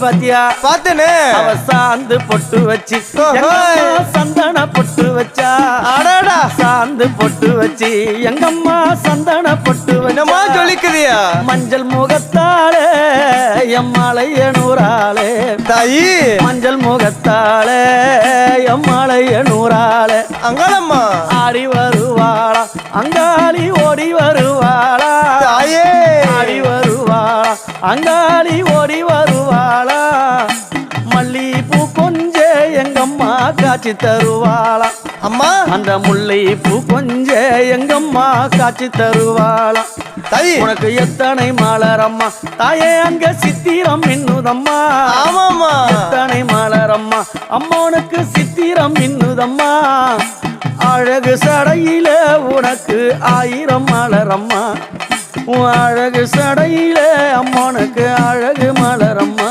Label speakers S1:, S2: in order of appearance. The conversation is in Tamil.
S1: பாத்தியா
S2: பாத்தனே
S1: அவ சாந்து பொட்டு வச்சு சந்தன பொட்டு வச்சா
S2: அடடா
S1: சாந்து பொட்டு வச்சு எங்கம்மா சந்தன பொட்டு
S2: என்னமா சொல்லிக்குதியா
S1: மஞ்சள் முகத்தாளே எம்மாளைய நூறாளே
S2: தாயி
S1: மஞ்சள் முகத்தாளே எம்மாளைய நூறாளே
S2: அங்காளம்மா
S1: ஆடி வருவாளா அங்காளி ஓடி வருவாளா
S2: தாயே
S1: ஆடி வருவாளா அங்காளி ஓடி வருவாளா மல்லிப்பூ கொஞ்ச எங்கம்மா காட்சி தருவாளா
S2: அம்மா
S1: அந்த முல்லை பூ கொஞ்ச எங்கம்மா காட்சி தருவாளா
S2: தாயி
S1: உனக்கு எத்தனை மலரம்மா தாயே அங்க சித்திரம் மின்னுதம்மா
S2: ஆமாம்மா
S1: எத்தனை மலரம்மா அம்மா உனக்கு சித்திரம் மின்னுதம்மா அழகு சடையில உனக்கு 1000 மலரம்மா உன் அழகு சடையில அம்மா உனக்கு அழகு மலரம்மா